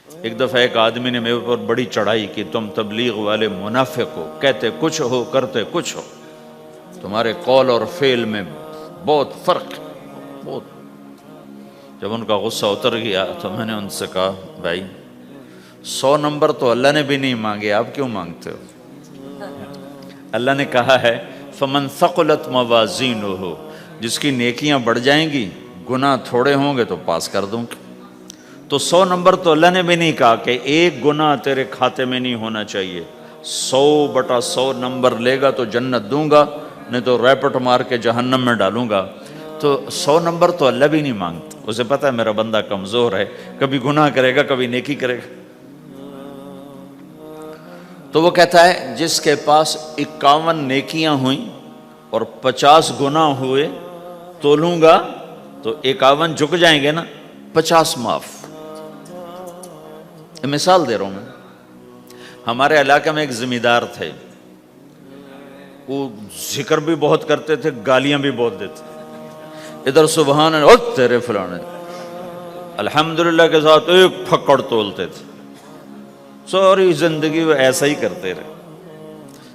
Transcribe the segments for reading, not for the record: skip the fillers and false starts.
ایک دفعہ ایک آدمی نے میرے پر بڑی چڑھائی کی، تم تبلیغ والے منافق ہو، کہتے کچھ ہو کرتے کچھ ہو، تمہارے قول اور فعل میں بہت فرق ہے، بہت۔ جب ان کا غصہ اتر گیا تو میں نے ان سے کہا بھائی 100 نمبر تو اللہ نے بھی نہیں مانگے، آپ کیوں مانگتے ہو؟ اللہ نے کہا ہے فمن ثقلت موازینہ، جس کی نیکیاں بڑھ جائیں گی گناہ تھوڑے ہوں گے تو پاس کر دوں گا۔ تو 100 نمبر تو اللہ نے بھی نہیں کہا کہ ایک گناہ تیرے کھاتے میں نہیں ہونا چاہیے، 100/100 نمبر لے گا تو جنت دوں گا، نہیں تو ریپٹ مار کے جہنم میں ڈالوں گا۔ تو 100 نمبر تو اللہ بھی نہیں مانگتا، اسے پتہ ہے میرا بندہ کمزور ہے، کبھی گناہ کرے گا کبھی نیکی کرے گا۔ تو وہ کہتا ہے جس کے پاس 51 نیکیاں ہوئیں اور 50 گناہ ہوئے تولوں گا تو 51 جھک جائیں گے نا، 50 معاف۔ مثال دے رہا ہوں میں، ہمارے علاقے میں ایک زمیندار تھے، وہ ذکر بھی بہت کرتے تھے، گالیاں بھی بہت دیتے، ادھر سبحان اللہ او تیرے فلانے، الحمدللہ کے ساتھ ایک پھکڑ تولتے تھے، ساری زندگی وہ ایسا ہی کرتے رہے۔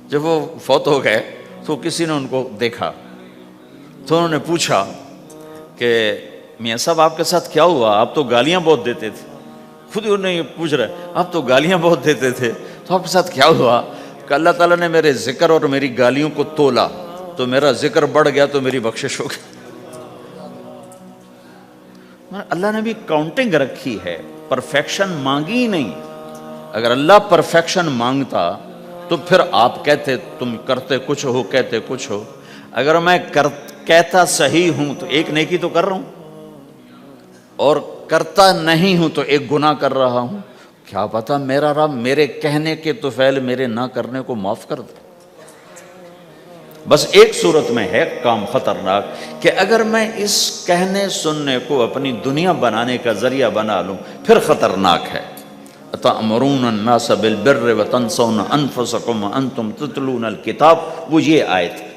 جب وہ فوت ہو گئے تو کسی نے ان کو دیکھا تو انہوں نے پوچھا کہ میاں صاحب آپ کے ساتھ کیا ہوا، آپ تو گالیاں بہت دیتے تھے۔ خود ہی انہیں پوچھ رہے آپ تو گالیاں بہت دیتے تھے تو آپ کے ساتھ کیا ہوا؟ کہ اللہ تعالیٰ نے میرے ذکر اور میری گالیوں کو تولا تو میرا ذکر بڑھ گیا تو میری بخشش ہو گئی۔ اللہ نے بھی کاؤنٹنگ رکھی ہے، پرفیکشن مانگی ہی نہیں۔ اگر اللہ پرفیکشن مانگتا تو پھر آپ کہتے تم کرتے کچھ ہو کہتے کچھ ہو۔ اگر میں کہتا صحیح ہوں تو ایک نیکی تو کر رہا ہوں، اور کرتا نہیں ہوں تو ایک گناہ کر رہا ہوں، کیا پتا میرا رب میرے کہنے کے طفیل میرے نہ کرنے کو معاف کر دے۔ بس ایک صورت میں ہے کام خطرناک کہ اگر میں اس کہنے سننے کو اپنی دنیا بنانے کا ذریعہ بنا لوں پھر خطرناک ہے۔ أَتَأْمُرُونَ النَّاسَ بِالْبِرِّ وَتَنْسَوْنَ أَنفُسَكُمْ وَأَنْتُمْ تُتْلُونَ الْكِتَابَ، وہ یہ آیت ہے۔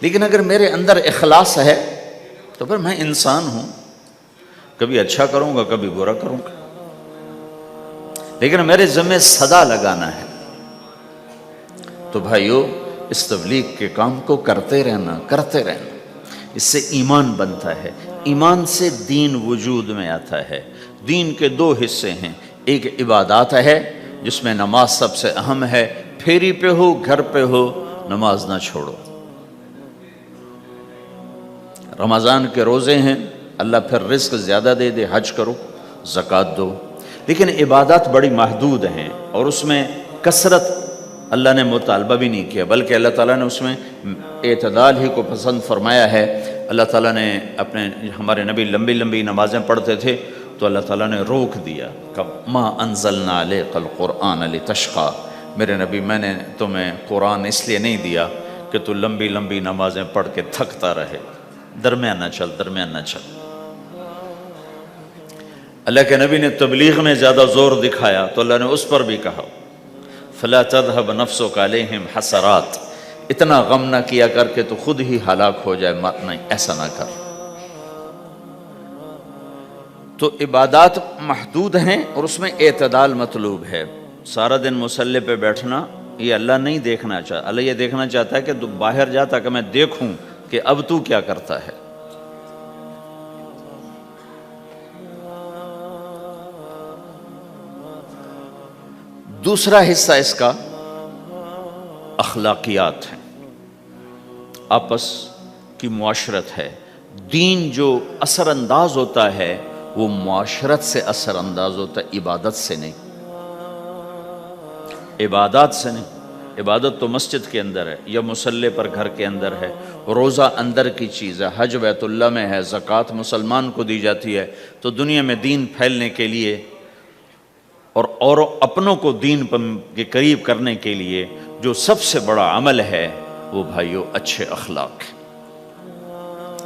لیکن اگر میرے اندر اخلاص ہے تو پھر میں انسان ہوں، کبھی اچھا کروں گا کبھی برا کروں گا، لیکن میرے ذمہ صدا لگانا ہے۔ تو بھائیو اس تبلیغ کے کام کو کرتے رہنا، کرتے رہنا، اس سے ایمان بنتا ہے، ایمان سے دین وجود میں آتا ہے۔ دین کے 2 حصے ہیں، ایک عبادات ہے جس میں نماز سب سے اہم ہے، پھیری پہ ہو گھر پہ ہو نماز نہ چھوڑو۔ رمضان کے روزے ہیں، اللہ پھر رزق زیادہ دے دے، حج کرو، زکوٰۃ دو، لیکن عبادات بڑی محدود ہیں اور اس میں کثرت اللہ نے مطالبہ بھی نہیں کیا، بلکہ اللہ تعالیٰ نے اس میں اعتدال ہی کو پسند فرمایا ہے۔ اللہ تعالیٰ نے ہمارے نبی لمبی لمبی نمازیں پڑھتے تھے تو اللہ تعالیٰ نے روک دیا کہ ما انزلنا علیک القرآن لتشقی، میرے نبی میں نے تمہیں قرآن اس لیے نہیں دیا کہ تو لمبی لمبی نمازیں پڑھ کے تھکتا رہے، درمیان نہ چل، درمیان نہ چل۔ اللہ کے نبی نے تبلیغ میں زیادہ زور دکھایا تو اللہ نے اس پر بھی کہا فلا تذهب نفسك علیہم حسرات، اتنا غم نہ کیا کر کے تو خود ہی ہلاک ہو جائے، نہیں ایسا نہ کر۔ تو عبادات محدود ہیں اور اس میں اعتدال مطلوب ہے۔ سارا دن مصلی پہ بیٹھنا یہ اللہ نہیں دیکھنا چاہتا، اللہ یہ دیکھنا چاہتا ہے کہ تو باہر جاتا کہ میں دیکھوں کہ اب تو کیا کرتا ہے۔ دوسرا حصہ اس کا اخلاقیات ہیں، آپس کی معاشرت ہے۔ دین جو اثر انداز ہوتا ہے وہ معاشرت سے اثر انداز ہوتا ہے، عبادت سے نہیں، عبادات سے نہیں۔ عبادت تو مسجد کے اندر ہے یا مصلی پر گھر کے اندر ہے، روزہ اندر کی چیز ہے، حج بیت اللہ میں ہے، زکوٰۃ مسلمان کو دی جاتی ہے۔ تو دنیا میں دین پھیلنے کے لیے اور اپنوں کو دین کے قریب کرنے کے لیے جو سب سے بڑا عمل ہے وہ بھائیو اچھے اخلاق ہے۔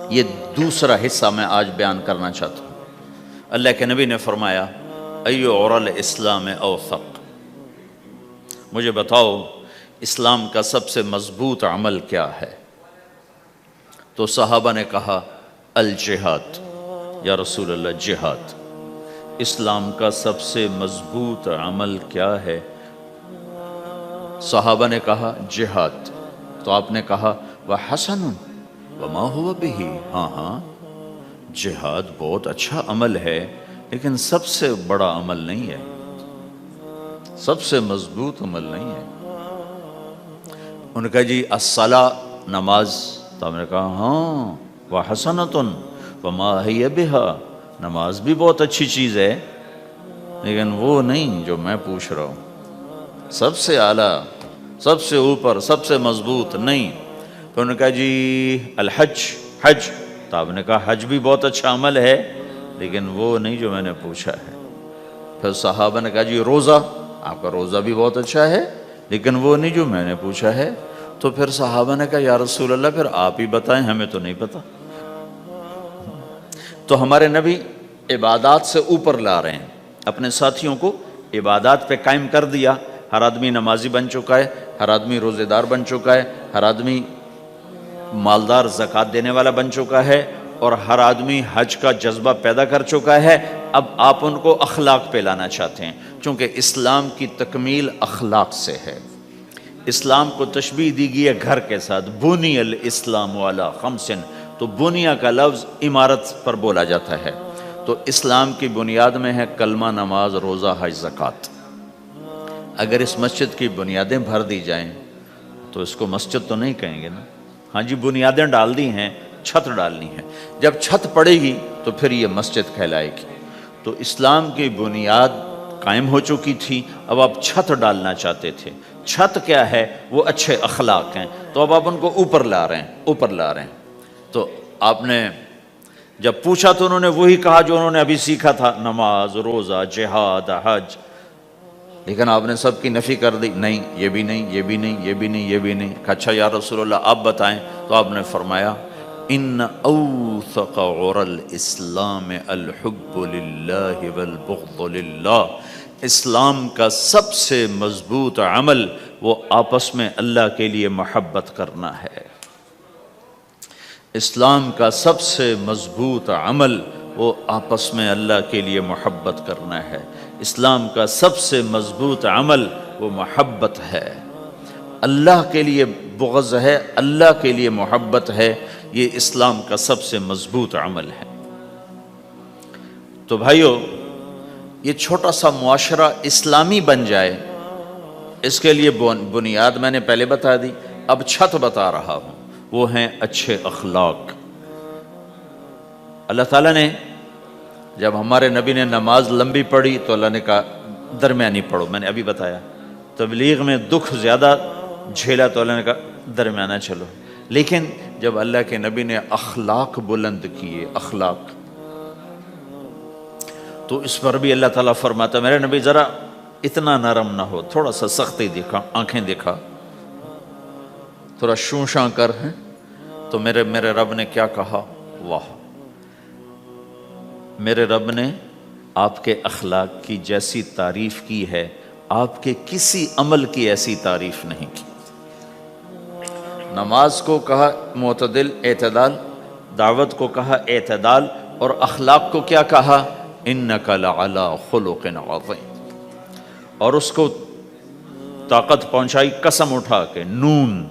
یہ دوسرا حصہ میں آج بیان کرنا چاہتا ہوں۔ اللہ کے نبی نے فرمایا ایو عُرَى الاسلام اوثق، مجھے بتاؤ اسلام کا سب سے مضبوط عمل کیا ہے؟ تو صحابہ نے کہا الجہاد، یا رسول اللہ جہاد۔ اسلام کا سب سے مضبوط عمل کیا ہے؟ صحابہ نے کہا جہاد، تو آپ نے کہا وَحَسَنٌ وَمَا هُوَ بِهِ، ہاں ہاں جہاد بہت اچھا عمل ہے لیکن سب سے بڑا عمل نہیں ہے، سب سے مضبوط عمل نہیں ہے۔ انہوں نے کہا جی الصلاۃ، نماز، تو ہم نے کہا ہاں وَحَسَنَةٌ وَمَا هِيَ بِهَا، نماز بھی بہت اچھی چیز ہے لیکن وہ نہیں جو میں پوچھ رہا ہوں، سب سے اعلیٰ، سب سے اوپر، سب سے مضبوط نہیں۔ تو انہوں نے کہا جی الحج، حج، تو آپ نے کہا حج بھی بہت اچھا عمل ہے لیکن وہ نہیں جو میں نے پوچھا ہے۔ پھر صحابہ نے کہا جی روزہ، آپ کا روزہ بھی بہت اچھا ہے لیکن وہ نہیں جو میں نے پوچھا ہے۔ تو پھر صحابہ نے کہا یا رسول اللہ پھر آپ ہی بتائیں، ہمیں تو نہیں پتا۔ تو ہمارے نبی عبادات سے اوپر لا رہے ہیں، اپنے ساتھیوں کو عبادات پہ قائم کر دیا۔ ہر آدمی نمازی بن چکا ہے، ہر آدمی روزے دار بن چکا ہے، ہر آدمی مالدار زکوٰۃ دینے والا بن چکا ہے، اور ہر آدمی حج کا جذبہ پیدا کر چکا ہے۔ اب آپ ان کو اخلاق پہ لانا چاہتے ہیں، چونکہ اسلام کی تکمیل اخلاق سے ہے۔ اسلام کو تشبیہ دی گئی ہے گھر کے ساتھ، بنی الاسلام علی خمس، تو بنیا کا لفظ عمارت پر بولا جاتا ہے، تو اسلام کی بنیاد میں ہے کلمہ، نماز، روزہ، حج، زکوٰۃ۔ اگر اس مسجد کی بنیادیں بھر دی جائیں تو اس کو مسجد تو نہیں کہیں گے نا، ہاں جی بنیادیں ڈال دی ہیں، چھت ڈالنی ہے، جب چھت پڑے گی تو پھر یہ مسجد کہلائے گی۔ تو اسلام کی بنیاد قائم ہو چکی تھی، اب آپ چھت ڈالنا چاہتے تھے۔ چھت کیا ہے؟ وہ اچھے اخلاق ہیں، تو اب آپ ان کو اوپر لا رہے ہیں، اوپر لا رہے ہیں۔ تو آپ نے جب پوچھا تو انہوں نے وہی کہا جو انہوں نے ابھی سیکھا تھا، نماز، روزہ، جہاد، حج، لیکن آپ نے سب کی نفی کر دی، نہیں یہ بھی نہیں، یہ بھی نہیں، یہ بھی نہیں، یہ بھی نہیں۔ کہا اچھا یا رسول اللہ آپ بتائیں، تو آپ نے فرمایا ان اوثق عر الاسلام الحب للہ والبغض للہ، اسلام کا سب سے مضبوط عمل وہ آپس میں اللہ کے لیے محبت کرنا ہے۔ اسلام کا سب سے مضبوط عمل وہ آپس میں اللہ کے لیے محبت کرنا ہے۔ اسلام کا سب سے مضبوط عمل وہ محبت ہے، اللہ کے لیے بغض ہے، اللہ کے لیے محبت ہے، یہ اسلام کا سب سے مضبوط عمل ہے۔ تو بھائیو، یہ چھوٹا سا معاشرہ اسلامی بن جائے، اس کے لیے بنیاد میں نے پہلے بتا دی، اب چھت بتا رہا ہوں، وہ ہیں اچھے اخلاق۔ اللہ تعالیٰ نے جب ہمارے نبی نے نماز لمبی پڑھی تو اللہ نے کہا درمیانی پڑھو، میں نے ابھی بتایا۔ تبلیغ میں دکھ زیادہ جھیلا تو اللہ نے کہا درمیانہ چلو، لیکن جب اللہ کے نبی نے اخلاق بلند کیے، اخلاق، تو اس پر بھی اللہ تعالیٰ فرماتا میرے نبی ذرا اتنا نرم نہ ہو، تھوڑا سا سختی دکھا، آنکھیں دکھا، تھوڑا شوں شاں کر ہیں۔ تو میرے رب نے کیا کہا؟ واہ، میرے رب نے آپ کے اخلاق کی جیسی تعریف کی ہے، آپ کے کسی عمل کی ایسی تعریف نہیں کی۔ نماز کو کہا معتدل، اعتدال، دعوت کو کہا اعتدال، اور اخلاق کو کیا کہا؟ انک لعلی خلق عظیم، اور اس کو طاقت پہنچائی قسم اٹھا کے، نون،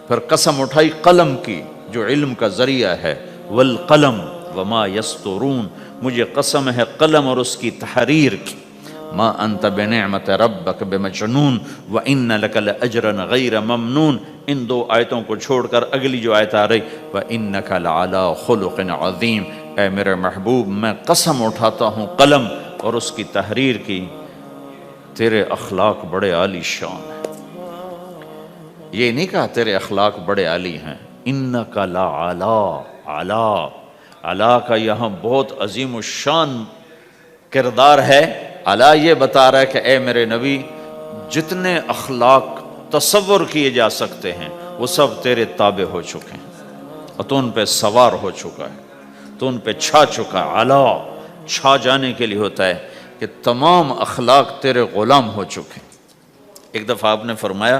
پھر قسم اٹھائی قلم کی جو علم کا ذریعہ ہے، والقلم وما یسطرون، مجھے قسم ہے قلم اور اس کی تحریر کی، ما انت بنعمت ربک بمجنون وان لک لاجرا غیر ممنون۔ ان دو آیتوں کو چھوڑ کر اگلی جو آیت آ رہی وانک لعلی خلق عظیم، اے میرے محبوب میں قسم اٹھاتا ہوں قلم اور اس کی تحریر کی، تیرے اخلاق بڑے عالی شان ہیں۔ یہ نہیں کہا تیرے اخلاق بڑے عالی ہیں، انک لعلی، علا، علا کا یہاں بہت عظیم الشان کردار ہے۔ علا یہ بتا رہا ہے کہ اے میرے نبی جتنے اخلاق تصور کیے جا سکتے ہیں وہ سب تیرے تابع ہو چکے ہیں، اور تو ان پہ سوار ہو چکا ہے، تو ان پہ چھا چکا ہے۔ علا چھا جانے کے لیے ہوتا ہے کہ تمام اخلاق تیرے غلام ہو چکے ہیں۔ ایک دفعہ آپ نے فرمایا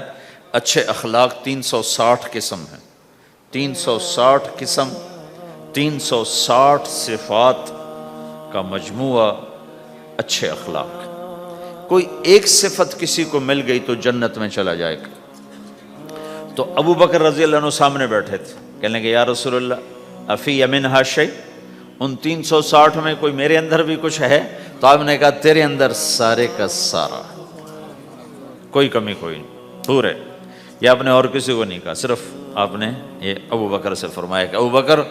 اچھے اخلاق 360 قسم ہیں، 360 قسم، 360 صفات کا مجموعہ اچھے اخلاق. کوئی ایک صفت کسی کو مل گئی تو جنت میں چلا جائے گا. تو ابو بکر رضی اللہ عنہ سامنے بیٹھے تھے, کہنے لگے یا رسول اللہ افی منہا شیء, ان 360 میں کوئی میرے اندر بھی کچھ ہے؟ تو آپ نے کہا تیرے اندر سارے کا سارا, کوئی کمی کوئی نہیں, پورے. یہ آپ نے اور کسی کو نہیں کہا, صرف آپ نے یہ ابو بکر سے فرمایا کہ ابو بکر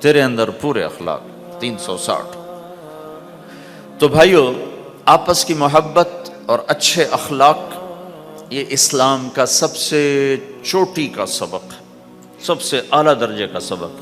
تیرے اندر پورے اخلاق 360. تو بھائیو, آپس کی محبت اور اچھے اخلاق یہ اسلام کا سب سے چوٹی کا سبق, سب سے اعلیٰ درجے کا سبق.